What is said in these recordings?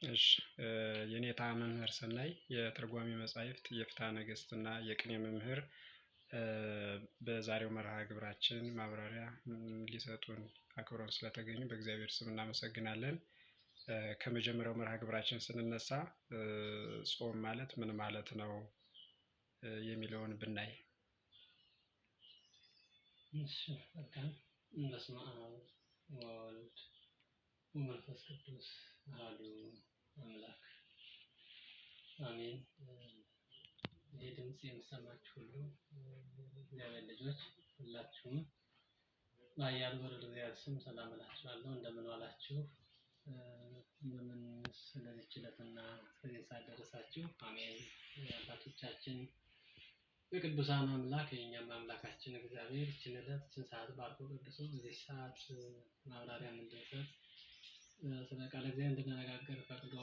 እሺ የኔታ መምህር ሰናይ የትርጓሜ መጻሕፍት የፍትሐ ነገሥት እና የቅኔ መምህር በዛሬው መርሃ ግብራችን ማብራሪያ ሊሰጡን አክብረውን ስለተገኙ በእግዚአብሔር ስም እናመሰግናለን። ከመጀመሪያው መርሃ ግብራችን ስንነሳ ጾም ማለት ምን ማለት ነው የሚለውን ብናይ። እሺ በጣም በስመ አብ ወወልድ ወመንፈስ ቅዱስ አሐዱ አምላክ አሜን። ይህ ድምፅ የሚሰማችሁ ሁሉ እግዚአብሔር ልጆች ሁላችሁም በኃያሉ በልዑል እግዚአብሔር ስም ሰላም እላችኋለሁ። እንደምን ዋላችሁ? እንደምን ስለዚህች ዕለትና እስከዚህ ሰዓት ደረሳችሁ? አሜን። አባቶቻችን የቅዱሳን አምላክ የእኛም አምላካችን እግዚአብሔር ይህችን ዕለት ይህችን ሰዓት ባርኮ ቀድሶ በዚህ ሰዓት ማብራሪያ እንድንሰጥ ስለ ቃለ እግዚአብሔር እንድንነጋገር ፈቅዶ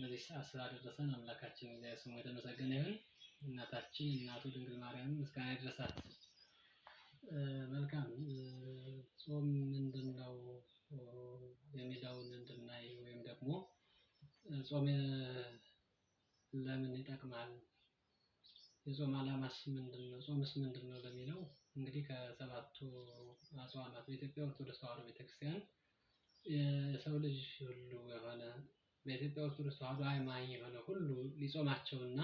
ለዚህ ሰዓት ስላደረሰን አምላካችን እግዚአብሔር ስሙ የተመሰገነ ይሁን። እናታችን እናቱ ድንግል ማርያም ምስጋና ይድረሳት። መልካም ጾም ምንድን ነው የሚለውን እንድናይ ወይም ደግሞ ጾም ለምን ይጠቅማል? የጾም ዓላማስ ምንድነው? ጾምስ ምንድነው ለሚለው እንግዲህ ከሰባቱ አጽዋማት በኢትዮጵያ ኦርቶዶክስ ተዋሕዶ ቤተክርስቲያን የሰው ልጅ ሁሉ የሆነ በኢትዮጵያ ኦርቶዶክስ ተዋሕዶ አማኝ የሆነ ሁሉ ሊጾማቸውና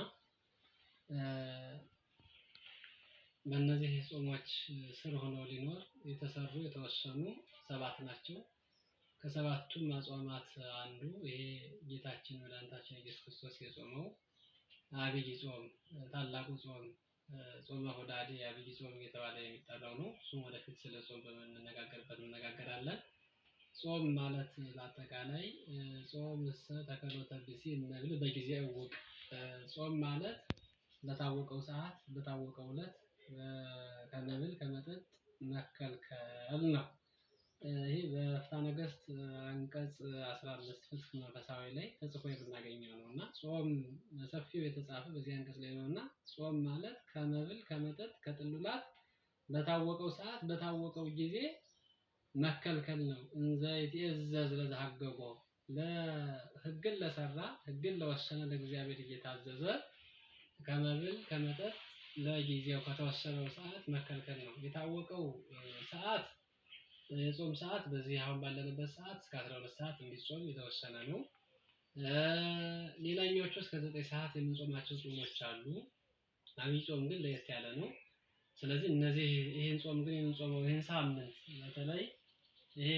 በእነዚህ ጾሞች ስር ሆኖ ሊኖር የተሰሩ የተወሰኑ ሰባት ናቸው። ከሰባቱም አጽዋማት አንዱ ይሄ ጌታችን መድኃኒታችን ኢየሱስ ክርስቶስ የጾመው አብይ ጾም ታላቁ ጾም ጾመ ሆዳዴ አብይ ጾም እየተባለ የሚጠራው ነው። እሱም ወደፊት ስለ ጾም በምንነጋገርበት እንነጋገራለን። ጾም ማለት በአጠቃላይ ጾም ተከሎተ ብእሲ እምነብል በጊዜ እውቅ ጾም ማለት በታወቀው ሰዓት በታወቀው ዕለት ከመብል ከመጠጥ መከልከል ነው። ይሄ በፍትሐ ነገሥት አንቀጽ 15 ፍትሕ መንፈሳዊ ላይ ተጽፎ የምናገኘው ነው እና ጾም በሰፊው የተጻፈ በዚህ አንቀጽ ላይ ነው እና ጾም ማለት ከመብል ከመጠጥ ከጥሉላት በታወቀው ሰዓት በታወቀው ጊዜ መከልከል ነው። እንዘ ይትዔዘዝ ለዘሐገቦ ለሕግን ለሰራ ሕግን ለወሰነ ለእግዚአብሔር እየታዘዘ ከመብል ከመጠጥ ለጊዜው ከተወሰነው ሰዓት መከልከል ነው። የታወቀው ሰዓት የጾም ሰዓት በዚህ አሁን ባለንበት ሰዓት እስከ 12 ሰዓት እንዲጾም የተወሰነ ነው። ሌላኛዎቹ እስከ 9 ሰዓት የምንጾማቸው ጾሞች አሉ። አብይ ጾም ግን ለየት ያለ ነው። ስለዚህ እነዚህ ይሄን ጾም ግን የምንጾመው ይሄን ሳምንት በተለይ ይሄ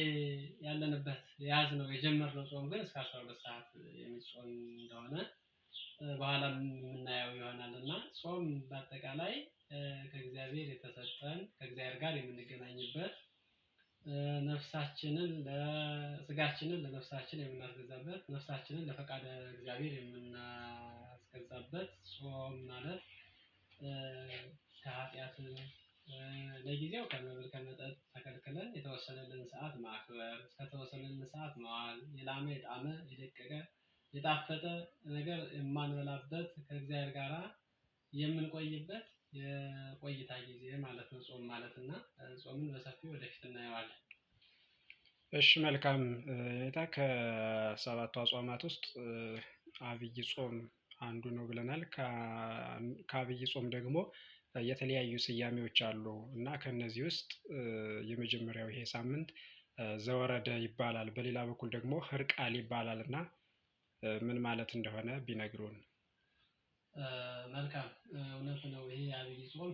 ያለንበት የያዝነው የጀመርነው ጾም ግን እስከ 12 ሰዓት የሚጾም እንደሆነ በኋላ የምናየው ይሆናል እና ጾም በአጠቃላይ ከእግዚአብሔር የተሰጠን ከእግዚአብሔር ጋር የምንገናኝበት ነፍሳችንን ለስጋችንን ለነፍሳችን የምናስገዛበት ነፍሳችንን ለፈቃደ እግዚአብሔር የምናስገዛበት ጾም ማለት ከኃጢአት ለጊዜው ከመብል ከመጠጥ ተከልክለን የተወሰነልን ሰዓት ማክበር እስከተወሰነልን ሰዓት መዋል የላመ የጣመ የደቀቀ የጣፈጠ ነገር የማንበላበት ከእግዚአብሔር ጋራ የምንቆይበት የቆይታ ጊዜ ማለት ነው ጾም ማለት እና ጾምን በሰፊው ወደፊት እናየዋለን። እሺ መልካም ኔታ ከሰባቱ አጽዋማት ውስጥ አብይ ጾም አንዱ ነው ብለናል። ከአብይ ጾም ደግሞ የተለያዩ ስያሜዎች አሉ እና ከነዚህ ውስጥ የመጀመሪያው ይሄ ሳምንት ዘወረደ ይባላል። በሌላ በኩል ደግሞ ህርቃል ይባላል እና ምን ማለት እንደሆነ ቢነግሩን። መልካም እውነት ነው። ይሄ አብይ ጾም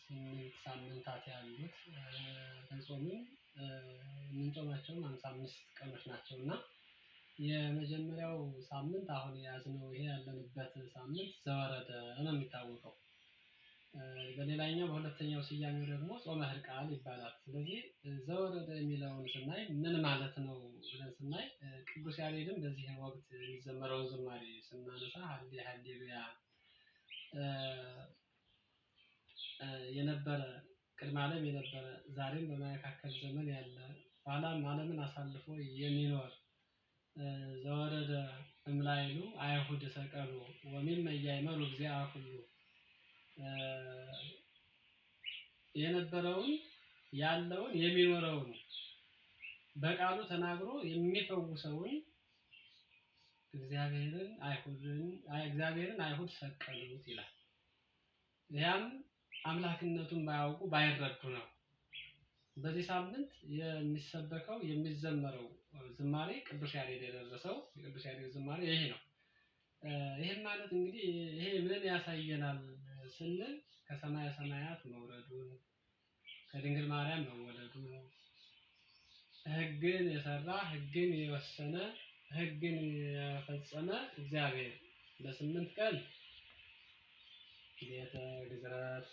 8 ሳምንታት ያሉት ከጾምን የምንጾማቸውም 55 ቀኖች ናቸው እና የመጀመሪያው ሳምንት አሁን የያዝነው ይሄ ያለንበት ሳምንት ዘወረደ ነው የሚታወቀው። በሌላኛው በሁለተኛው ስያሜው ደግሞ ጾመ ህርቃል ይባላል። ስለዚህ ዘወረደ የሚለውን ስናይ ምን ማለት ነው ብለን ስናይ ቅዱስ ያሬድም በዚህ ወቅት የሚዘመረውን ዝማሬ ስናነሳ ሃሌሉያ የነበረ ቅድመ ዓለም የነበረ ዛሬም በመካከል ዘመን ያለ ኋላም ዓለምን አሳልፎ የሚኖር ዘወረደ እምላይሉ አይሁድ ሰቀሉ ወሚመ ኢያእመሩ እግዚአ ኩሉ የነበረውን ያለውን የሚኖረውን በቃሉ ተናግሮ የሚፈውሰውን እግዚአብሔርን አይሁድ ሰቀሉት ይላል። ያም አምላክነቱን ባያውቁ ባይረዱ ነው። በዚህ ሳምንት የሚሰበከው የሚዘመረው ዝማሬ ቅዱስ ያሬድ የደረሰው የቅዱስ ያሬድ ዝማሬ ይሄ ነው። ይሄን ማለት እንግዲህ ይሄ ምን ያሳየናል ስንል ከሰማየ ሰማያት መውረዱን፣ ከድንግል ማርያም መወለዱን፣ ሕግን የሰራ ሕግን የወሰነ ሕግን የፈጸመ እግዚአብሔር በ8 ቀን ቤተ ግዝረት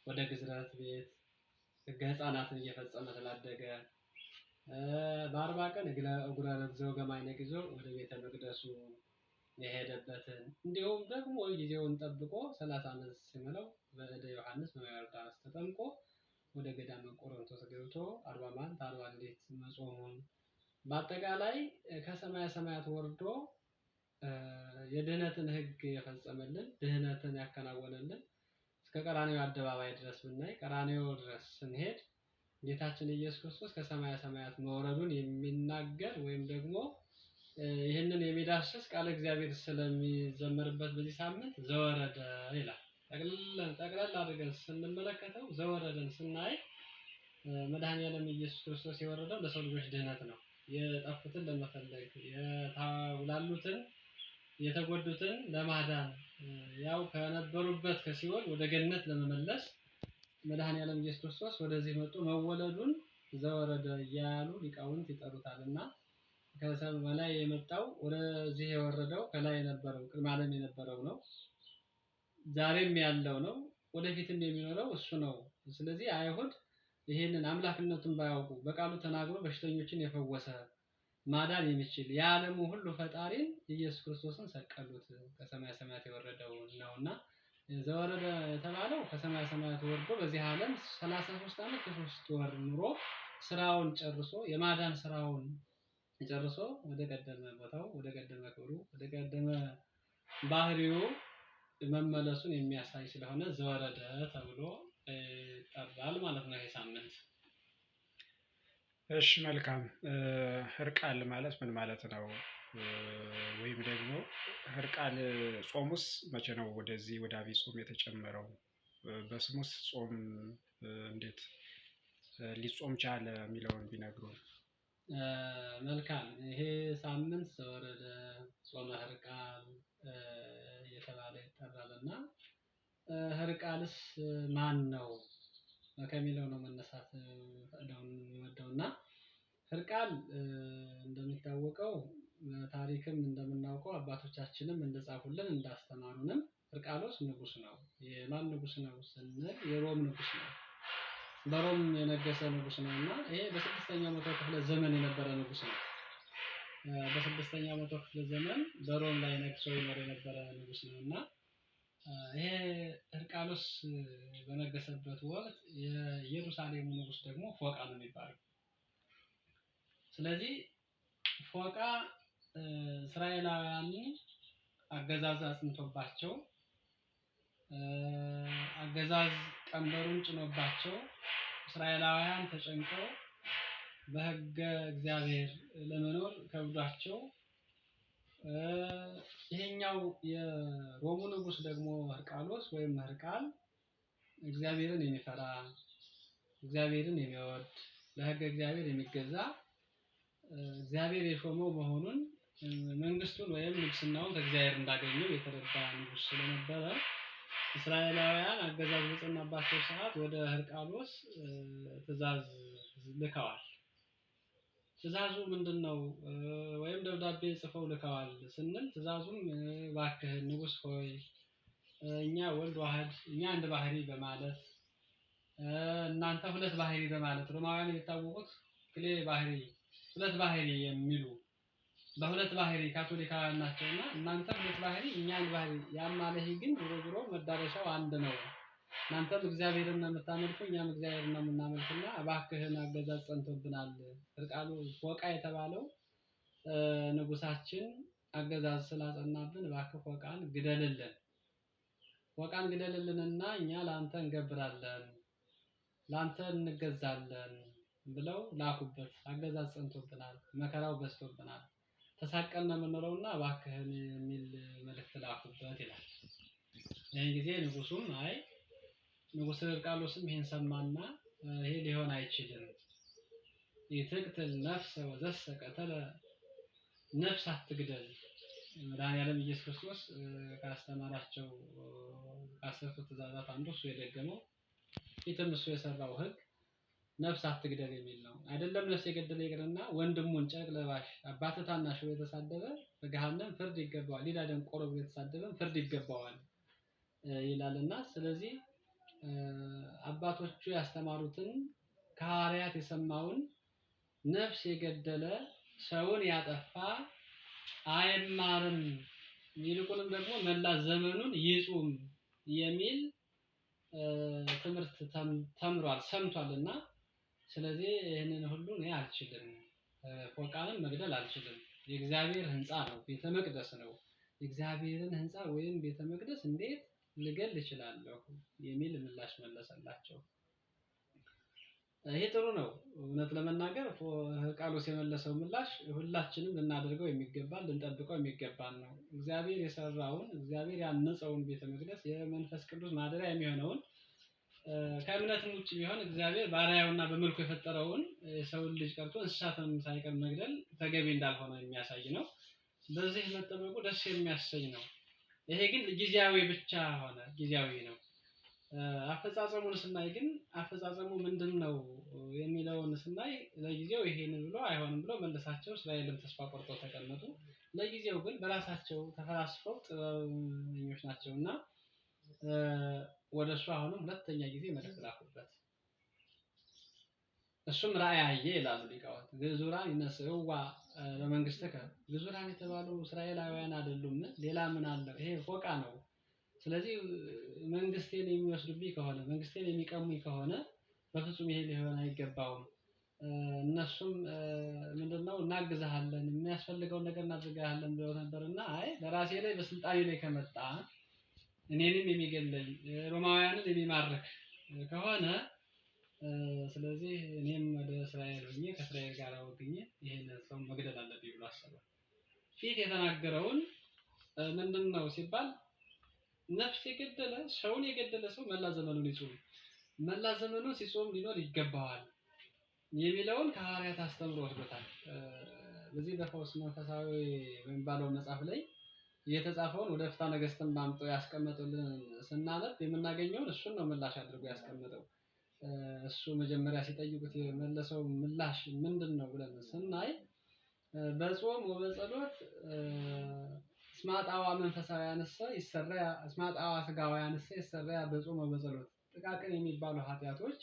ወደ ግዝረት ቤት ሕገ ሕፃናትን እየፈጸመ ስላደገ በ40 ቀን እጉለ ዘወገማይነቅ ይዞ ወደ ቤተ መቅደሱ የሄደበትን እንዲሁም ደግሞ ጊዜውን ጠብቆ 30 ዓመት ሲሞላው በእደ ዮሐንስ በዮርዳኖስ ተጠምቆ ወደ ገዳመ ቆሮንቶስ ገብቶ 40 መዓልት 40 ሌሊት መጾሙን በአጠቃላይ ከሰማየ ሰማያት ወርዶ የድህነትን ሕግ የፈጸመልን ድህነትን ያከናወነልን እስከ ቀራንዮ አደባባይ ድረስ ብናይ ቀራንዮ ድረስ ስንሄድ ጌታችን ኢየሱስ ክርስቶስ ከሰማየ ሰማያት መውረዱን የሚናገር ወይም ደግሞ ይህንን የሚዳስስ ቃለ እግዚአብሔር ስለሚዘመርበት በዚህ ሳምንት ዘወረደ ይላል። ጠቅለል አድርገን ስንመለከተው ዘወረደን ስናይ መድኃኔዓለም ኢየሱስ ክርስቶስ የወረደው ለሰው ልጆች ድህነት ነው። የጠፉትን ለመፈለግ የታውላሉትን የተጎዱትን ለማዳን ያው ከነበሩበት ከሲኦል ወደ ገነት ለመመለስ መድኃኔዓለም ኢየሱስ ክርስቶስ ወደዚህ መጥቶ መወለዱን ዘወረደ እያሉ ሊቃውንት ይጠሩታልና ከሰማይ የመጣው ወደዚህ የወረደው ከላይ የነበረው ቅድመ ዓለም የነበረው ነው። ዛሬም ያለው ነው። ወደፊትም የሚኖረው እሱ ነው። ስለዚህ አይሁድ ይሄንን አምላክነቱን ባያውቁ በቃሉ ተናግሮ በሽተኞችን የፈወሰ ማዳን የሚችል የዓለሙ ሁሉ ፈጣሪን ኢየሱስ ክርስቶስን ሰቀሉት። ከሰማየ ሰማያት የወረደው ነውና ዘወረደ የተባለው ከሰማየ ሰማያት ወርዶ በዚህ ዓለም 33 ዓመት ከ3 ወር ኑሮ ስራውን ጨርሶ የማዳን ስራውን ጨርሶ ወደ ቀደመ ቦታው ወደ ቀደመ ክብሩ ወደ ቀደመ ባህሪው መመለሱን የሚያሳይ ስለሆነ ዘወረደ ተብሎ ይጠራል ማለት ነው ይሄ ሳምንት። እሺ መልካም። ህርቃል ማለት ምን ማለት ነው? ወይም ደግሞ ህርቃል ጾሙስ መቼ ነው ወደዚህ ወደ አብይ ጾም የተጨመረው? በስሙስ ጾም እንዴት ሊጾም ቻለ የሚለውን ቢነግሩን። መልካም። ይሄ ሳምንት ዘወረደ ጾመ ህርቃል እየተባለ ይጠራልና ህርቃልስ ማን ነው ከሚለው ነው መነሳት የምወደውና ህርቃል እንደሚታወቀው ታሪክም እንደምናውቀው አባቶቻችንም እንደጻፉልን እንዳስተማሩንም ህርቃሎስ ንጉስ ነው። የማን ንጉስ ነው ስንል የሮም ንጉስ ነው። በሮም የነገሰ ንጉስ ነውና ይሄ በ6ኛው መቶ ክፍለ ዘመን የነበረ ንጉስ ነው። በ6ኛው መቶ ክፍለ ዘመን በሮም ላይ ነግሶ ይኖር የነበረ ንጉስ ነውና ይሄ ህርቃሎስ በነገሰበት ወቅት የኢየሩሳሌሙ ንጉስ ደግሞ ፎቃ ነው የሚባለው። ስለዚህ ፎቃ እስራኤላውያንን አገዛዝ አጽንቶባቸው አገዛዝ ቀንበሩን ጭኖባቸው እስራኤላውያን ተጨንቀው በሕገ እግዚአብሔር ለመኖር ከብዷቸው ይሄኛው የሮሙ ንጉስ ደግሞ ህርቃሎስ ወይም ህርቃል እግዚአብሔርን የሚፈራ እግዚአብሔርን የሚወድ ለሕገ እግዚአብሔር የሚገዛ እግዚአብሔር የሾመው መሆኑን መንግስቱን ወይም ንግስናውን ከእግዚአብሔር እንዳገኘው የተረዳ ንጉስ ስለነበረ እስራኤላውያን አገዛዝ በጸናባቸው ሰዓት ወደ ህርቃሎስ ትእዛዝ ልከዋል። ትእዛዙ ምንድነው? ወይም ደብዳቤ ጽፈው ልከዋል ስንል ትእዛዙም እባክህ ንጉስ ሆይ እኛ ወልድ ዋህድ እኛ አንድ ባህሪ በማለት እናንተ ሁለት ባህሪ በማለት ሮማውያን የሚታወቁት ክሌ ባህሪ ሁለት ባህሪ የሚሉ በሁለት ባህሪ ካቶሊካውያን ናቸውና እናንተ ሁለት ባህሪ እኛ አንድ ባህሪ ያማለህ ግን ዞሮ መዳረሻው አንድ ነው። እናንተም እግዚአብሔርን ነው የምታመልኩ እኛም እግዚአብሔርን ነው የምናመልክና እባክህን አገዛዝ ጸንቶብናል። ህርቃሉ ፎቃ የተባለው ንጉሳችን አገዛዝ ስላጸናብን እባክህ ፎቃን ግደልልን። ፎቃን ግደልልንና እኛ ላንተ እንገብራለን ላንተ እንገዛለን ብለው ላኩበት። አገዛዝ ጸንቶብናል፣ መከራው በዝቶብናል፣ ተሳቀን ነው የምንኖረውና እባክህን የሚል መልእክት ላኩበት ይላል። ይህን ጊዜ ንጉሱም ንጉሥ ሕርቃሎስም ይሄን ሰማና ይሄ ሊሆን አይችልም፣ ይትቅትል ነፍሰ ወዘሰ ቀተለ፣ ነፍስ አትግደል። መድኃኒዓለም ኢየሱስ ክርስቶስ ካስተማራቸው ከአስርቱ ትእዛዛት አንዱ እሱ የደገመው ፊትም እሱ የሰራው ሕግ ነፍስ አትግደል የሚል ነው። አይደለም ነፍስ የገደለ ይቅርና ወንድሙን ጨርቅ ለባሽ አባትህ ታናሽ ብሎ የተሳደበ በገሃነም ፍርድ ይገባዋል፣ ሌላ ደንቆሮ ብሎ የተሳደበ ፍርድ ይገባዋል ይላልና ስለዚህ አባቶቹ ያስተማሩትን ከሐዋርያት የሰማውን ነፍስ የገደለ ሰውን ያጠፋ አይማርም፣ ይልቁንም ደግሞ መላ ዘመኑን ይጹም የሚል ትምህርት ተምሯል ሰምቷልና ስለዚህ ይህንን ሁሉ እኔ አልችልም፣ ፎቃንም መግደል አልችልም። የእግዚአብሔር ሕንፃ ነው፣ ቤተ መቅደስ ነው። የእግዚአብሔርን ሕንፃ ወይም ቤተ መቅደስ እንዴት ልገል እችላለሁ የሚል ምላሽ መለሰላቸው። ይሄ ጥሩ ነው። እውነት ለመናገር ሕርቃሎስ የመለሰው ምላሽ ሁላችንም ልናደርገው የሚገባን ልንጠብቀው የሚገባን ነው። እግዚአብሔር የሰራውን እግዚአብሔር ያነጸውን ቤተ መቅደስ የመንፈስ ቅዱስ ማደሪያ የሚሆነውን ከእምነትም ውጭ ቢሆን እግዚአብሔር በአርአያውና በመልኩ የፈጠረውን የሰውን ልጅ ቀርቶ እንስሳትን ሳይቀር መግደል ተገቢ እንዳልሆነ የሚያሳይ ነው። በዚህ መጠበቁ ደስ የሚያሰኝ ነው። ይሄ ግን ጊዜያዊ ብቻ ሆነ፣ ጊዜያዊ ነው። አፈጻጸሙን ስናይ ግን አፈጻጸሙ ምንድነው የሚለውን ስናይ ለጊዜው ይሄን ብሎ አይሆንም ብሎ መለሳቸው። እስራኤልም ተስፋ ቆርጠው ተቀመጡ። ለጊዜው ግን በራሳቸው ተፈላስፈው ጥበበኞች ናቸውና ወደሱ አሁንም ሁለተኛ ጊዜ መልእክት ላኩበት። እሱም ራእይ አየ ይላሉ ሊቃውንት። ግዙራን ይነስእዋ በመንግስትከ፣ ግዙራን የተባሉ እስራኤላውያን አይደሉም? ሌላ ምን አለ? ይሄ ፎቃ ነው። ስለዚህ መንግስቴን የሚወስዱብኝ ከሆነ መንግስቴን የሚቀሙኝ ከሆነ በፍጹም ይሄ ሊሆን አይገባውም። እነሱም ምንድነው እናግዛለን የሚያስፈልገውን ነገር እናድርጋለን ብለው ነበርና በራሴ ላይ በስልጣኔ ላይ ከመጣ እኔንም የሚገለኝ ሮማውያንን የሚማርክ ከሆነ ስለዚህ እኔም ወደ እስራኤል ሆኜ ከእስራኤል ጋር ወግኜ ይሄንን ሰው መግደል አለብኝ ብሎ አሰበ። ፊት የተናገረውን ምንድነው ሲባል ነፍስ የገደለ ሰውን የገደለ ሰው መላ ዘመኑን ይጾም፣ መላ ዘመኑን ሲጾም ሊኖር ይገባዋል የሚለውን ከሐዋርያት አስተምሮ ወስዶታል። በዚህ በፈውስ መንፈሳዊ በሚባለው መጽሐፍ ላይ የተጻፈውን ወደ ፍትሐ ነገሥትም አምጥቶ ያስቀመጡልን ስናነብ የምናገኘውን እሱን ነው ምላሽ አድርጎ ያስቀመጠው። እሱ መጀመሪያ ሲጠይቁት የመለሰው ምላሽ ምንድነው ብለን ስናይ በጾም ወበጸሎት ስማጣዋ መንፈሳውያንሰ ይሰረያ ስማጣዋ ስጋውያንሰ ይሰረያ በጾም ወበጸሎት፣ ጥቃቅን የሚባሉ ኃጢያቶች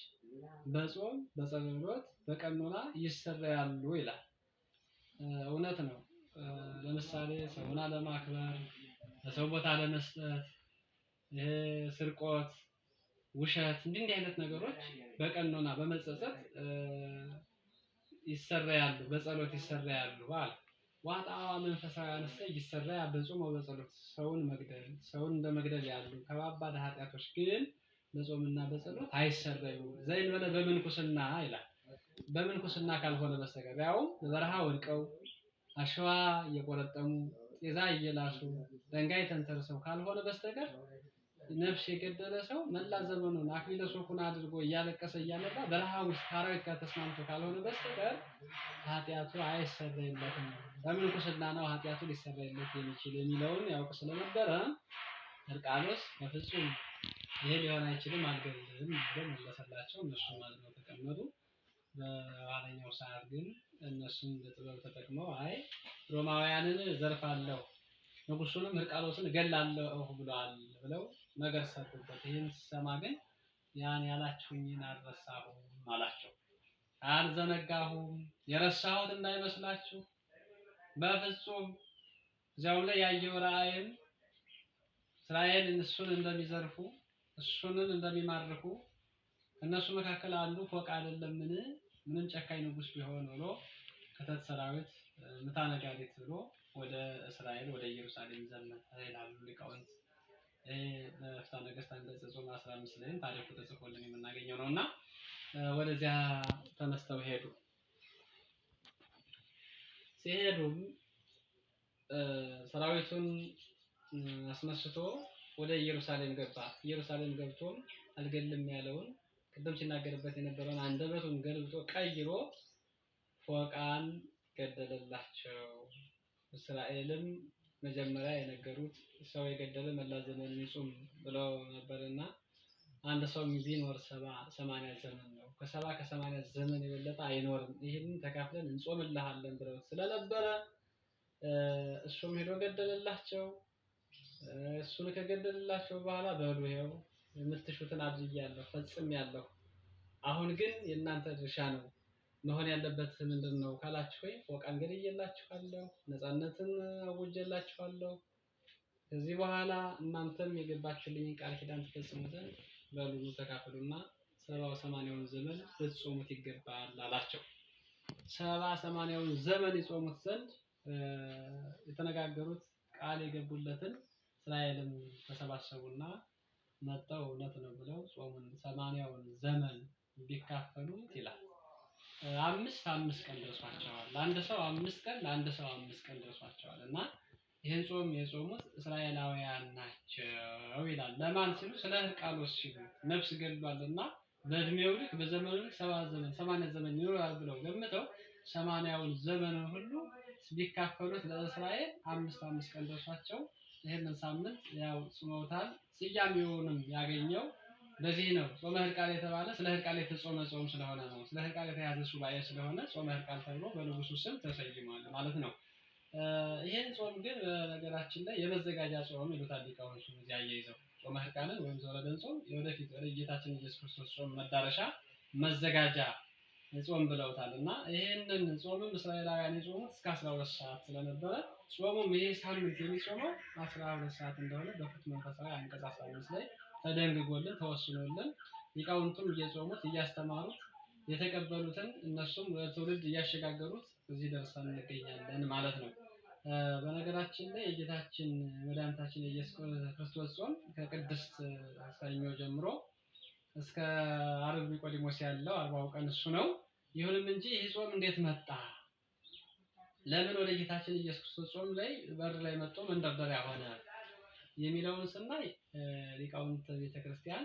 በጾም በጸሎት በቀኖና ይሰረያሉ ይላል። እውነት ነው። ለምሳሌ ሰውን አለማክበር፣ ለሰው ቦታ ለመስጠት፣ ስርቆት፣ ውሸት እንዲህ አይነት ነገሮች በቀኖና በመጸጸት ይሰረያሉ፣ በጸሎት ይሰረያሉ አለ። ዋጣዋ መንፈሳውያንሰ ይሰረያ በጾም ወበጸሎት፣ ሰውን መግደል፣ ሰውን እንደመግደል ያሉ ከባባድ ኃጢያቶች ግን በጾምና በጸሎት አይሰረዩም። ዘእንበለ በምንኩስና ይላል። በምንኩስና ካልሆነ በስተቀር ያው በበረሃ ወድቀው አሸዋ እየቆረጠሙ ጤዛ እየላሱ ድንጋይ ተንተርሰው ካልሆነ በስተቀር ነፍስ የገደለ ሰው መላ ዘመኑን አክሊለ ሦኩን አድርጎ እያለቀሰ እያነባ በረሃ ውስጥ ከአራዊት ጋር ተስማምቶ ካልሆነ በስተቀር ኃጢያቱ አይሰረይለትም። በምንኩስና ነው ኃጢያቱ ሊሰረይለት የሚችል የሚለውን ያውቅ ስለነበረ ሕርቃሎስ በፍጹም ይሄ ሊሆን አይችልም አልገልም ብሎ መለሰላቸው። እነሱም ማለት ነው ተቀመጡ። በኋለኛው ሰዓት ግን እነሱም በጥበብ ተጠቅመው ሮማውያንን ዘርፋለሁ ንጉሱንም ሕርቃሎስን እገላለሁ ብለዋል ብለው ነገር ሰጡበት። ይህን ሲሰማ ግን ያን ያላችሁኝን አልረሳሁም አላቸው። አልዘነጋሁም፣ የረሳሁት እንዳይመስላችሁ በፍጹም። እዚያው ላይ ያየው ራእይም እስራኤል እሱን እንደሚዘርፉ እሱንን እንደሚማርኩ እነሱ መካከል አንዱ ፎቅ አይደለምን ምንም ጨካኝ ንጉስ ቢሆን ብሎ ከተት ሰራዊት ምታ ነጋሪት ብሎ ወደ እስራኤል ወደ ኢየሩሳሌም ዘመተ ይላሉ ሊቃውንት። በፍትሐ ነገሥት አንቀጽ 15 ላይ ታሪኩ ተጽፎልን የምናገኘው ነውና ወደዚያ ተነስተው ሄዱ። ሲሄዱም ሰራዊቱን አስነስቶ ወደ ኢየሩሳሌም ገባ። ኢየሩሳሌም ገብቶም አልገልም ያለውን ቅድም ሲናገርበት የነበረውን አንደበቱን ገልብጦ ቀይሮ ፎቃን ገደለላቸው። እስራኤልም መጀመሪያ የነገሩት ሰው የገደለ መላ ዘመኑን ይጹም ብለው ነበርና አንድ ሰው ቢኖር 80 ዘመን ነው። ከ80 ዘመን የበለጠ አይኖርም። ይሄንን ተካፍለን እንጾምልሃለን ብለው ስለነበረ እሱም ሄዶ ገደለላቸው። እሱን ከገደለላቸው በኋላ በሉ ይኸው የምትሹትን አድርጌያለሁ፣ ፈጽሜያለሁ። አሁን ግን የእናንተ ድርሻ ነው። መሆን ያለበት ምንድነው ካላችሁ ፎቃን ገድዬላችኋለሁ፣ ነፃነትን አውጀላችኋለሁ። ከዚህ በኋላ እናንተም የገባችሁልኝ ቃል ኪዳን ትፈጽሙ ዘንድ በሉ ተካፈሉና 70-80ውን ዘመን ልትጾሙት ይገባል አላቸው። 70-80ውን ዘመን ይጾሙት ዘንድ የተነጋገሩት ቃል የገቡለትን እስራኤልም ተሰባሰቡና መጣው እውነት ነው ብለው ጾሙን 80ውን ዘመን ቢካፈሉት ይላል 5 ቀን ደርሷቸዋል። ለአንድ ሰው 5 ቀን፣ ለአንድ ሰው 5 ቀን ደርሷቸዋል እና ይህን ጾም የጾሙት እስራኤላውያን ናቸው ይላል። ለማን ሲሉ? ስለ ሕርቃሎስ ሲሉ ነፍስ ገድሏልና በእድሜው ልክ በዘመኑ ልክ 80 ዘመን ይኖራል ብለው ገምተው 80ውን ዘመን ሁሉ ቢካፈሉት ለእስራኤል 5 ቀን ደርሷቸው ይሄንን ሳምንት ያው ጾመውታል። ስያሜውንም ያገኘው በዚህ ነው። ጾመ ሕርቃል የተባለ ስለ ሕርቃል የተጾመ ጾም ስለሆነ ነው። ስለ ሕርቃል የተያዘ ሱባኤ ስለሆነ ጾመ ሕርቃል ተብሎ በንጉሱ ስም ተሰይሟል ማለት ነው። ይሄን ጾም ግን በነገራችን ላይ የመዘጋጃ ጾም ይሉታል ሊቃውንቱ። እዚያ አያይዘው ጾመ ሕርቃልን ወይም ዘወረደን ጾም የወደፊት ወደ ጌታችን ኢየሱስ ክርስቶስ ጾም መዳረሻ መዘጋጃ ጾም ብለውታል እና ይሄንን ጾምም እስራኤላውያን የጾሙት እስከ 12 ሰዓት ስለነበረ ጾሙም ይሄ ሳምንት የሚጾመው 12 ሰዓት እንደሆነ በፍትሐ መንፈሳዊ አንቀጽ 15 ላይ ተደንግጎልን ተወስኖልን ሊቃውንቱም እየጾሙት እያስተማሩት የተቀበሉትን እነሱም ለትውልድ እያሸጋገሩት እዚህ ደርሰን እንገኛለን ማለት ነው። በነገራችን ላይ የጌታችን መድኃኒታችን የኢየሱስ ክርስቶስ ጾም ከቅድስት ሰኞ ጀምሮ እስከ ዓርብ ኒቆዲሞስ ያለው 40ው ቀን እሱ ነው። ይሁንም እንጂ ይህ ጾም እንዴት መጣ? ለምን ወደ ጌታችን ኢየሱስ ክርስቶስ ጾም ላይ በር ላይ መጥቶ መንደርደሪያ ሆነ? የሚለውን ስናይ ሊቃውንት ቤተክርስቲያን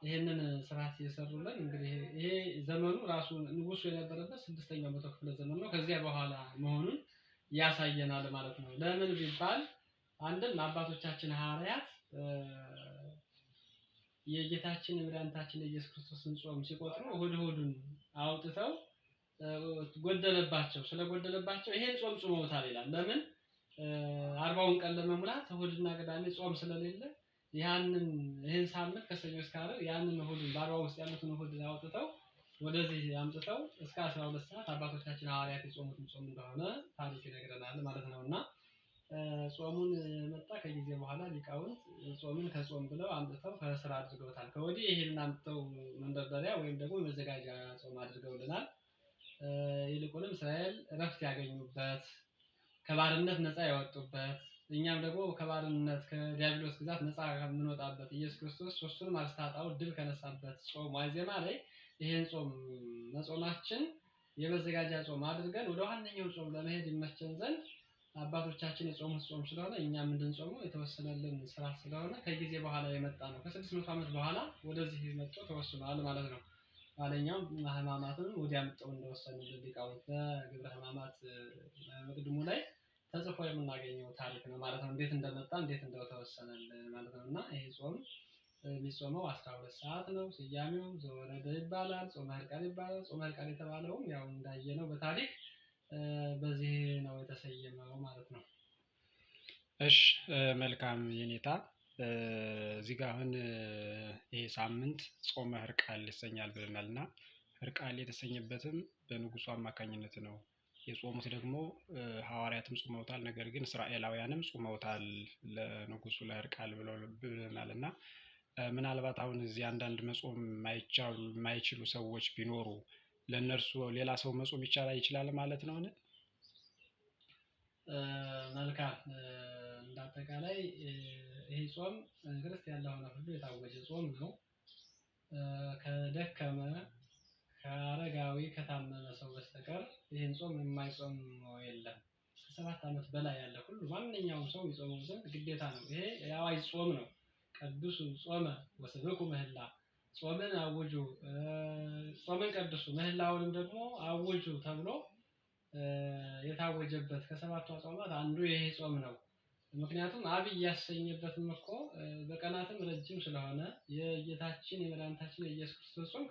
ይሄንን ስርዓት እየሰሩልን እንግዲህ ይሄ ዘመኑ ራሱ ንጉሱ የነበረበት 6ኛው መቶ ክፍለ ዘመን ነው። ከዚያ በኋላ መሆኑን ያሳየናል ማለት ነው። ለምን ቢባል አንድም አባቶቻችን ሐዋርያት የጌታችን መድኃኒታችን ኢየሱስ ክርስቶስን ጾም ሲቆጥሩ እሁድን አውጥተው ጎደለባቸው። ስለጎደለባቸው ይሄን ጾም ጾመውታል ይላል። ለምን 40ውን ቀን ለመሙላት እሁድና ቅዳሜ ጾም ስለሌለ ይሄን ሳምንት ከሰኞ እስከ ዓርብ ያንን እሁድን በ40 ውስጥ ያሉትን እሁድ አውጥተው ወደዚህ አምጥተው እስከ 12 ሰዓት አባቶቻችን ሐዋርያት የጾሙትን ጾም እንደሆነ ታሪክ ይነግረናል ማለት ነውና ጾሙን መጣ ከጊዜ በኋላ ሊቃውንት ጾምን ከጾም ብለው አምጥተው ከስራ አድርገውታል። ከወዲህ ይሄንን አምጥተው መንደርደሪያ ወይም ደግሞ መዘጋጃ ጾም አድርገውልናል። ይልቁንም እስራኤል እረፍት ያገኙበት፣ ከባርነት ነፃ ያወጡበት፣ እኛም ደግሞ ከባርነት ከዲያብሎስ ግዛት ነፃ የምንወጣበት ኢየሱስ ክርስቶስ ሶስቱንም አስታጣው ድል ከነሳበት ጾም ዋዜማ ላይ ይሄን ጾም መጾማችን የመዘጋጃ ጾም አድርገን ወደ ዋነኛው ጾም ለመሄድ ይመቸን ዘንድ አባቶቻችን የጾሙት ጾም ስለሆነ እኛም እንድንጾመው የተወሰነልን ስራ ስለሆነ ከጊዜ በኋላ የመጣ ነው። ከ600 ዓመት በኋላ ወደዚህ መጥቶ ተወስኗል ማለት ነው። ባለኛው ሕማማትን ወዲያ መጥተው እንደወሰኑልን ሊቃውንት በግብረ ሕማማት መቅድሙ ላይ ተጽፎ የምናገኘው ታሪክ ነው ማለት ነው። እንዴት እንደመጣ እንዴት እንደተወሰነልን ማለት ነውና ይሄ ጾም የሚጾመው 12 ሰዓት ነው። ስያሜው ዘወረደ ይባላል፣ ጾመ ሕርቃል ይባላል። ጾመ ሕርቃል የተባለውም ያው እንዳየነው በታሪክ በዚህ ነው የተሰየመው ማለት ነው። እሺ መልካም የኔታ እዚህ ጋር አሁን ይሄ ሳምንት ጾመ ሕርቃል ይሰኛል ብለናልና ሕርቃል የተሰኘበትም በንጉሱ አማካኝነት ነው። የጾሙት ደግሞ ሐዋርያትም ጾመውታል፣ ነገር ግን እስራኤላውያንም ጾመውታል ለንጉሱ ለሕርቃል ብለናልና ምናልባት አሁን እዚህ አንዳንድ መጾም የማይችሉ ሰዎች ቢኖሩ ለነርሱ ሌላ ሰው መጾም ይችላል ማለት ነው። መልካም እንዳጠቃላይ ይሄ ጾም ክርስቲያን ለሆነ ሁሉ የታወጀ ጾም ነው። ከደከመ ከአረጋዊ ከታመመ ሰው በስተቀር ይህን ጾም የማይጾም የለም። ከ7 ዓመት በላይ ያለ ሁሉ ማንኛውም ሰው ይጾመው ዘንድ ግዴታ ነው። ይሄ የአዋጅ ጾም ነው። ቅዱሱ ጾመ ወስብኩ ምህላ፣ ጾምን አውጁ፣ ጾምን ቀድሱ፣ ምህላውንም ደግሞ አውጁ ተብሎ የታወጀበት ከ7ቱ አጽዋማት አንዱ ይሄ ጾም ነው። ምክንያቱም አብይ ያሰኘበትም እኮ በቀናትም ረጅም ስለሆነ የጌታችን የመድኃኒታችን የኢየሱስ ክርስቶስ ጾም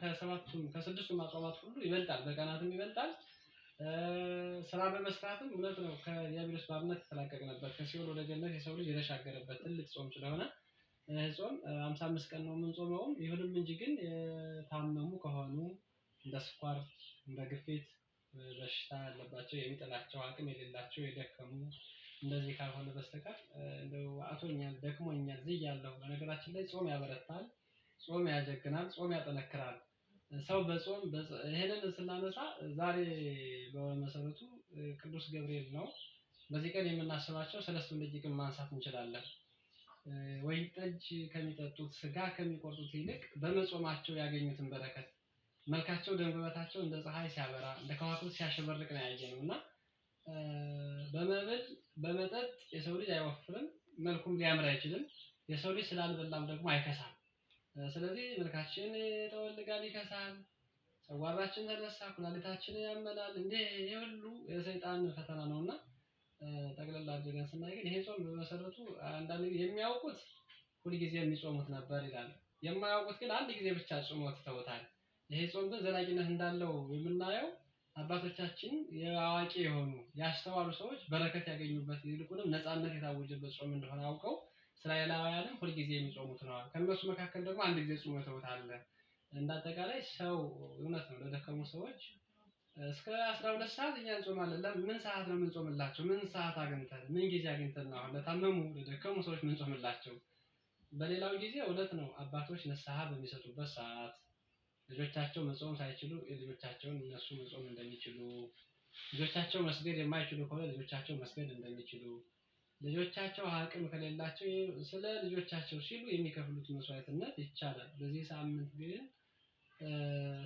ከ6ቱም አጽዋማት ሁሉ ይበልጣል፣ በቀናትም ይበልጣል። ስራ በመስራትም እውነት ነው ከዲያብሎስ ባርነት የተላቀቅንበት ከሲኦል ወደ ገነት የሰው ልጅ የተሻገረበት ትልቅ ጾም ስለሆነ ጾም 55 ቀን ነው የምንጾመውም። ይሁንም እንጂ ግን የታመሙ ከሆኑ እንደ ስኳር፣ እንደ ግፊት በሽታ ያለባቸው የሚጥላቸው አቅም የሌላቸው የደከሙ እንደዚህ ካልሆነ በስተቀር እንደው አቶኛል ደክሞኛል ዝይ ያለው። በነገራችን ላይ ጾም ያበረታል፣ ጾም ያጀግናል፣ ጾም ያጠነክራል። ሰው በጾም ይሄንን ስናነሳ ዛሬ በመሰረቱ ቅዱስ ገብርኤል ነው። በዚህ ቀን የምናስባቸው ሰለስቱን ደቂቅን ማንሳት እንችላለን። ወይን ጠጅ ከሚጠጡት ስጋ ከሚቆርጡት ይልቅ በመጾማቸው ያገኙትን በረከት መልካቸው ደምግባታቸው እንደ ፀሐይ ሲያበራ እንደ ከዋክብት ሲያሸበርቅ ነው ያየነው እና በመብል በመጠጥ የሰው ልጅ አይወፍርም፣ መልኩም ሊያምር አይችልም። የሰው ልጅ ስላልበላም ደግሞ አይከሳም። ስለዚህ መልካችን ተወልጋል ይከሳል፣ ጨጓራችን ተነሳ፣ ኩላሊታችን ያመላል። እንዴ ይሄ ሁሉ የሰይጣን ፈተና ነውና ጠቅለል አድርገን ስናይ ግን ይሄ ጾም በመሰረቱ አንዳንድ የሚያውቁት ሁልጊዜ የሚጾሙት ነበር ይላል። የማያውቁት ግን አንድ ጊዜ ብቻ ጾመው ተውታል። ይሄ ጾም ግን ዘላቂነት እንዳለው የምናየው አባቶቻችን የአዋቂ የሆኑ ያስተዋሉ ሰዎች በረከት ያገኙበት ይልቁንም ነፃነት የታወጀበት ጾም እንደሆነ አውቀው እስራኤላውያንም ሁልጊዜ የሚጾሙት ነው። ከነሱ መካከል ደግሞ አንድ ጊዜ ጾመው ተውታል። እንዳጠቃላይ ሰው እውነት ነው ለደከሙ ሰዎች እስከ 12 ሰዓት እኛ እንጾማለን። ምን ሰዓት ነው የምንጾምላቸው? ምን ሰዓት አግኝተን ምን ጊዜ አግኝተን ነው ለታመሙ ለደከሙ ሰዎች የምንጾምላቸው? በሌላው ጊዜ እውነት ነው አባቶች ንስሐ በሚሰጡበት ሰዓት ልጆቻቸው መጾም ሳይችሉ ልጆቻቸውን እነሱ መጾም እንደሚችሉ፣ ልጆቻቸው መስገድ የማይችሉ ከሆነ ልጆቻቸው መስገድ እንደሚችሉ፣ ልጆቻቸው አቅም ከሌላቸው ስለ ልጆቻቸው ሲሉ የሚከፍሉት መስዋዕትነት ይቻላል። በዚህ ሳምንት ግን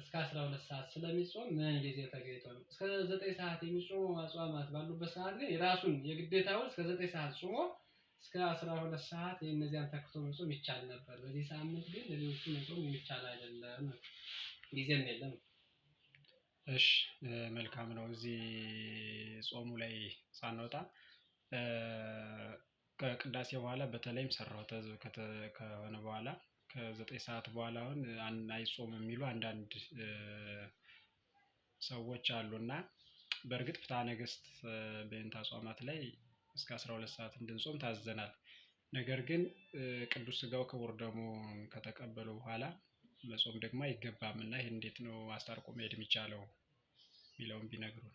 እስከ 12 ሰዓት ስለሚጾም ምን ጊዜ ተገይቶ ነው? እስከ 9 ሰዓት የሚጾሙ አጽዋማት ባሉበት ሰዓት ግን የራሱን የግዴታውን እስከ 9 ሰዓት ጾሞ እስከ 12 ሰዓት የእነዚያን ተክቶ መጾም ይቻል ነበር። በዚህ ሳምንት ግን ለሌሎቹ መጾም የሚቻል አይደለም፣ ጊዜም የለም። እሺ መልካም ነው። እዚህ ጾሙ ላይ ሳንወጣ ከቅዳሴ በኋላ በተለይም ሰራው ከሆነ በኋላ ከ9 ሰዓት በኋላ አሁን አይጾም የሚሉ አንዳንድ ሰዎች አሉና በእርግጥ ፍትሐ ነገሥት በእንተ አጽዋማት ላይ እስከ 12 ሰዓት እንድንጾም ታዘናል። ነገር ግን ቅዱስ ሥጋው ክቡር ደሙ ከተቀበሉ በኋላ መጾም ደግሞ አይገባም እና ይሄ እንዴት ነው አስታርቆ መሄድ የሚቻለው የሚለውን ቢነግሩን።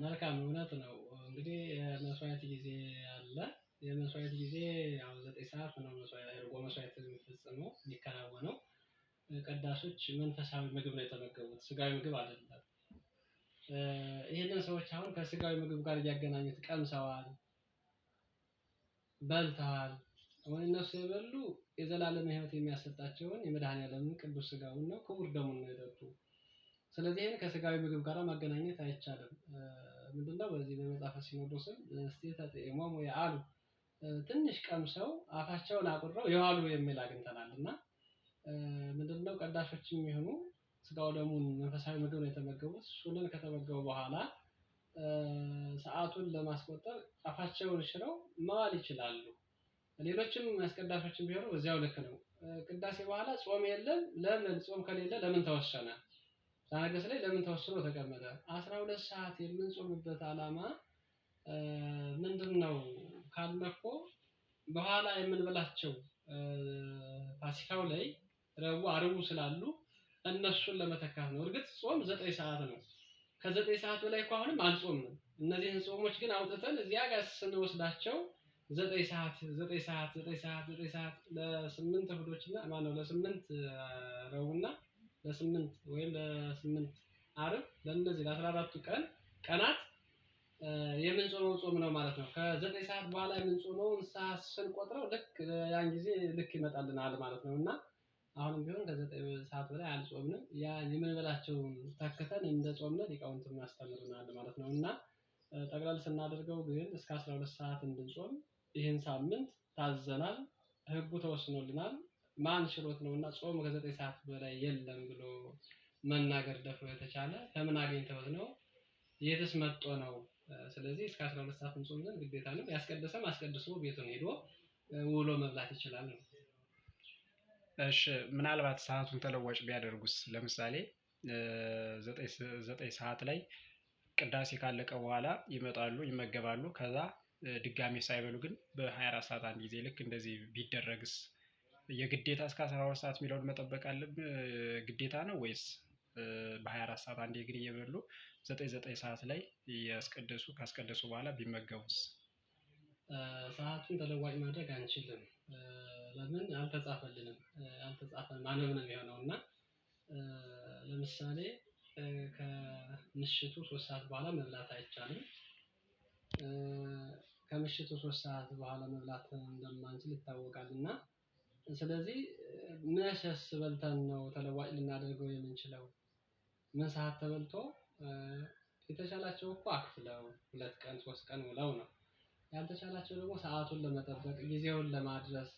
መልካም እውነት ነው። እንግዲህ የመስዋዕት ጊዜ አለ። የመስዋዕት ጊዜ ያው 9 ሰዓት ነው መስዋዕት የሚፈጸመው የሚከናወነው። ቀዳሾች መንፈሳዊ ምግብ ነው የተመገቡት፣ ስጋዊ ምግብ አይደለም። ይሄንን ሰዎች አሁን ከስጋዊ ምግብ ጋር እያገናኙት ቀምሰዋል፣ በልተዋል። ወይ እነሱ የበሉ የዘላለም ሕይወት የሚያሰጣቸውን የመድኃኒዓለምን ቅዱስ ሥጋውን ነው ክቡር ደሙን ነው የጠጡ። ስለዚህ ይሄን ከስጋዊ ምግብ ጋር ማገናኘት አይቻልም። ምንድነው በዚህ በመጽሐፈ ሲኖዶስም እስቲ ተጠይሞም ያሉ ትንሽ ቀምሰው አፋቸውን አቁረው የዋሉ የሚል አግኝተናልና ምንድነው ቀዳሾችም ይሁኑ ስጋው ደሙን መንፈሳዊ ምግብ ነው የተመገቡት። እሱን ከተመገቡ በኋላ ሰዓቱን ለማስቆጠር አፋቸውን ሽረው መዋል ይችላሉ። ሌሎችም አስቀዳሾችም ቢሆኑ እዚያው ልክ ነው። ቅዳሴ በኋላ ጾም የለም። ለምን ጾም ከሌለ ለምን ተወሰነ? ሳነገስ ላይ ለምን ተወስኖ ተቀመጠ? 12 ሰዓት የምንጾምበት ዓላማ ምንድነው ካልነኮ በኋላ የምንበላቸው ፋሲካው ላይ ረቡዕ ዓርቡ ስላሉ እነሱን ለመተካት ነው። እርግጥ ጾም 9 ሰዓት ነው። ከ9 ሰዓት በላይ እኮ አሁንም አልጾምንም። እነዚህን ጾሞች ግን አውጥተን እዚያ ጋር ስንወስዳቸው 9 ሰዓት ለ8 እሁዶችና ማነው ለ8 ረቡዕና ለ8 ወይም ለ8 ዓርብ ለእነዚህ ለ14ቱ ቀናት የምንጾመው ጾም ነው ማለት ነው። ከ9 ሰዓት በኋላ የምንጾመውን ሰዓት ስንቆጥረው ልክ ያን ጊዜ ልክ ይመጣልናል ማለት ነው እና አሁንም ቢሆን ከ9 ሰዓት በላይ አልጾምንም። ያ የምንበላቸውን ተክተን እንደ ጾምነ ሊቃውንቱም ያስተምሩናል ማለት ነው እና ጠቅለል ስናደርገው ግን እስከ 12 ሰዓት እንድንጾም ይህን ሳምንት ታዘናል። ህጉ ተወስኖልናል። ማን ችሎት ነውና ጾም ከ9 ሰዓት በላይ የለም ብሎ መናገር ደፍሮ የተቻለ ከምን አግኝተውት ነው? የትስ መጥቶ ነው? ስለዚህ እስከ 12 ሰዓት እንጾም ዘንድ ግዴታ ነው። ያስቀደሰም አስቀድሶ ቤቱን ሄዶ ውሎ መብላት ይችላል ነው። እሺ ምናልባት ሰዓቱን ተለዋጭ ቢያደርጉስ? ለምሳሌ 9 ሰዓት ላይ ቅዳሴ ካለቀ በኋላ ይመጣሉ፣ ይመገባሉ። ከዛ ድጋሜ ሳይበሉ ግን በ24 ሰዓት አንድ ጊዜ ልክ እንደዚህ ቢደረግስ? የግዴታ እስከ 12 ሰዓት የሚለውን መጠበቅ አለብን ግዴታ ነው ወይስ በ24 ሰዓት አንዴ ግን እየበሉ 9 ሰዓት ላይ ያስቀደሱ ካስቀደሱ በኋላ ቢመገቡስ? ሰዓቱን ተለዋጭ ማድረግ አንችልም። ለምን? አልተጻፈልንም። አልተጻፈ ማንበብ ነው የሚሆነው እና ለምሳሌ ከምሽቱ 3 ሰዓት በኋላ መብላት አይቻልም። ከምሽቱ 3 ሰዓት በኋላ መብላት እንደማንችል ይታወቃል እና ስለዚህ መቼስ በልተን ነው ተለዋጭ ልናደርገው የምንችለው? ምን ሰዓት ተበልቶ የተቻላቸው እኮ አክፍለው 2 ቀን 3 ቀን ውለው ነው። ያልተቻላቸው ደግሞ ሰዓቱን ለመጠበቅ ጊዜውን ለማድረስ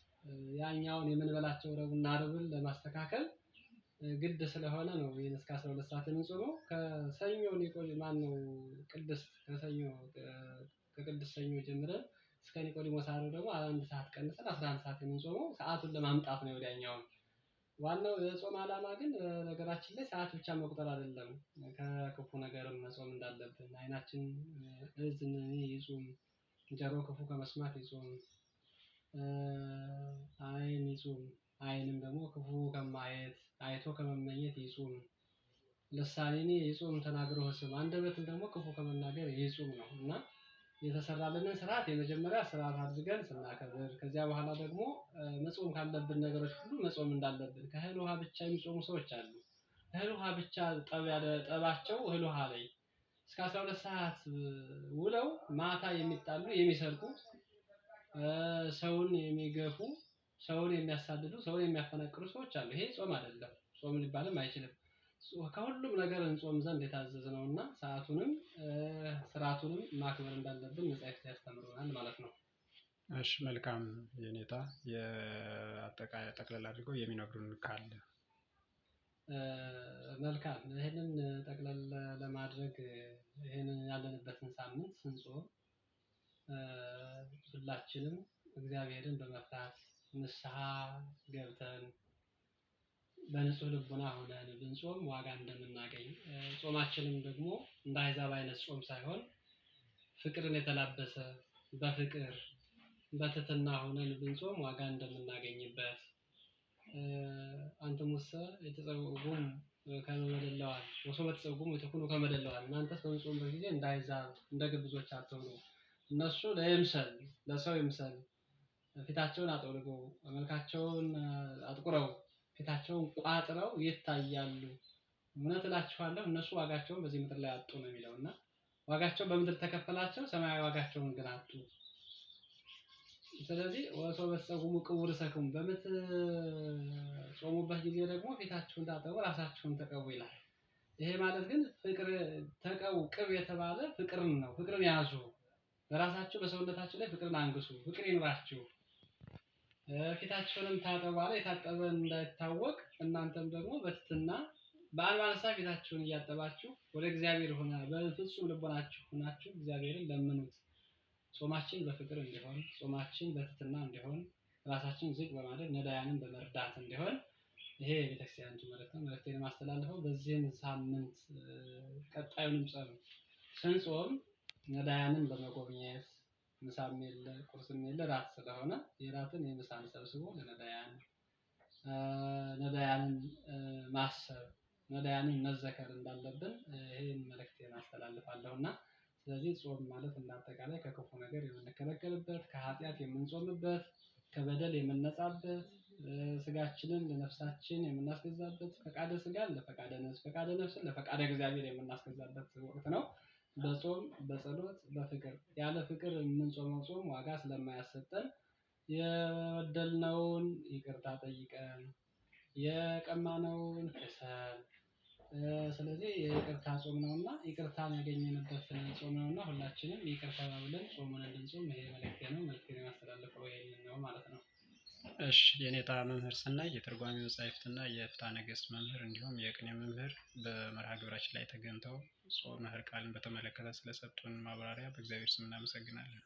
ያኛውን የምንበላቸው ረቡዕና ዓርብን ለማስተካከል ግድ ስለሆነ ነው ይሄን እስከ 12 ሰዓት የምንጾመው። ከሰኞ ማነው ቅድስት ከሰኞ ከቅድስት ሰኞ ጀምረን እስከ ኒቆዲሞስ ዓርብ ደግሞ 1 ሰዓት ቀንሰን 11 ሰዓት የምንጾመው ሰዓቱን ለማምጣት ነው ወዲያኛውን። ዋናው የጾም ዓላማ ግን ነገራችን ላይ ሰዓት ብቻ መቁጠር አይደለም። ከክፉ ነገርም መጾም እንዳለብን አይናችን እዝን ይጹም፣ ጆሮ ክፉ ከመስማት ይጹም፣ አይን ይጹም፣ አይንም ደግሞ ክፉ ከማየት አይቶ ከመመኘት ይጹም፣ ልሳኔኒ ይጹም ተናግሮ ስም፣ አንደበትን ደግሞ ክፉ ከመናገር ይጹም ነው እና የተሰራልንን ስርዓት የመጀመሪያ ስርዓት አድርገን ስናከብር ከዚያ በኋላ ደግሞ መጾም ካለብን ነገሮች ሁሉ መጾም እንዳለብን ከእህል ውሃ ብቻ የሚጾሙ ሰዎች አሉ። እህል ውሃ ብቻ ጠባቸው እህል ውሃ ላይ እስከ 12 ሰዓት ውለው ማታ የሚጣሉ የሚሰርቁ፣ ሰውን የሚገፉ፣ ሰውን የሚያሳድዱ፣ ሰውን የሚያፈናቅሩ ሰዎች አሉ። ይሄ ጾም አይደለም። ጾም ሊባልም አይችልም። ከሁሉም ነገር እንጾም ዘንድ የታዘዝነውና ሰዓቱንም ስርዓቱንም ማክበር እንዳለብን መጻሕፍት ያስተምሩናል ማለት ነው። እሺ መልካም የኔታ የአጠቃላይ ጠቅለል አድርገው የሚነግሩን ካለ? መልካም ይሄንን ጠቅለል ለማድረግ ይሄንን ያለንበትን ሳምንት ስንጾም ሁላችንም እግዚአብሔርን በመፍራት ንስሐ ገብተን በንጹህ ልቦና ሆነን ብንጾም ዋጋ እንደምናገኝ፣ ጾማችንም ደግሞ እንደ አሕዛብ አይነት ጾም ሳይሆን ፍቅርን የተላበሰ በፍቅር በትህትና ሆነን ብንጾም ዋጋ እንደምናገኝበት፣ አንትሙሰ የተጸውዑም ከመደለዋል ወሶበ ተጸውዑም ወተኩኑ ከመደለዋል፣ እናንተስ በምትጾሙበት ጊዜ እንደ አሕዛብ እንደ ግብዞች አትሁኑ። እነሱ ለይምሰል ለሰው ይምሰል ፊታቸውን አጠውልገው መልካቸውን አጥቁረው ፊታቸውን ቋጥረው ይታያሉ። እውነት እላችኋለሁ እነሱ ዋጋቸውን በዚህ ምድር ላይ አጡ ነው የሚለው እና ዋጋቸው በምድር ተከፈላቸው፣ ሰማያዊ ዋጋቸውን ግን አጡ። ስለዚህ ወሶበ ተጸውዑ ቅውርሰክሙ በምትጾሙበት ጊዜ ደግሞ ፊታችሁን ታጠቡ ራሳችሁን ተቀቡ ይላል። ይሄ ማለት ግን ፍቅር ተቀቡ ቅብ የተባለ ፍቅርን ነው። ፍቅርን ያዙ፣ በራሳችሁ በሰውነታችሁ ላይ ፍቅርን አንግሱ፣ ፍቅር ይኑራችሁ። ፊታችሁንም ታጠቡ አለ። የታጠበ እንዳይታወቅ እናንተም ደግሞ በትህትና በአልባንሳ ፊታችሁን እያጠባችሁ ወደ እግዚአብሔር ሆና በፍጹም ልቦናችሁ ሆናችሁ እግዚአብሔርን ለምኑት። ጾማችን በፍቅር እንዲሆን፣ ጾማችን በትህትና እንዲሆን፣ ራሳችን ዝቅ በማድረግ ነዳያንን በመርዳት እንዲሆን ይሄ የቤተክርስቲያን መልእክት ነው። መልእክቴን የማስተላልፈው በዚህን ሳምንት ቀጣዩንም ጾም ስንጾም ነዳያንን በመጎብኘት ምሳም የለ ቁርስም የለ ራት ስለሆነ የራትን የምሳን ሰብስቦ ነዳያንን ማሰብ ነዳያንን መዘከር እንዳለብን ይሄን መልእክቴን አስተላልፋለሁና ስለዚህ ጾም ማለት እንዳጠቃላይ ከክፉ ነገር የምንከለከልበት፣ ከኃጢአት የምንጾምበት፣ ከበደል የምንነጻበት፣ ስጋችንን ለነፍሳችን የምናስገዛበት፣ ፈቃደ ስጋን ለፈቃደ ነፍስ፣ ፈቃደ ነፍስን ለፈቃደ እግዚአብሔር የምናስገዛበት ወቅት ነው። በጾም በጸሎት በፍቅር ያለ ፍቅር የምንጾመው ጾም ዋጋ ስለማያሰጠን የበደልነውን ይቅርታ ጠይቀን የቀማነውን ክሰን ስለዚህ የይቅርታ ጾም ነውና ይቅርታን ያገኘንበት ጾም ነውና ሁላችንም ይቅር ተባብለን ጾሙን እንድንጾም ይሄ መልእክቴ ነው። መልእክቴን የማስተላልፈው ይሄንን ነው ማለት ነው። እሺ የኔታ መምህር ስናይ የትርጓሜ መጻሕፍትና የፍትሐ ነገሥት መምህር እንዲሁም የቅኔ መምህር በመርሃ ግብራችን ላይ ተገኝተው ጾመ ሕርቃልን በተመለከተ ስለሰጡን ማብራሪያ በእግዚአብሔር ስም እናመሰግናለን።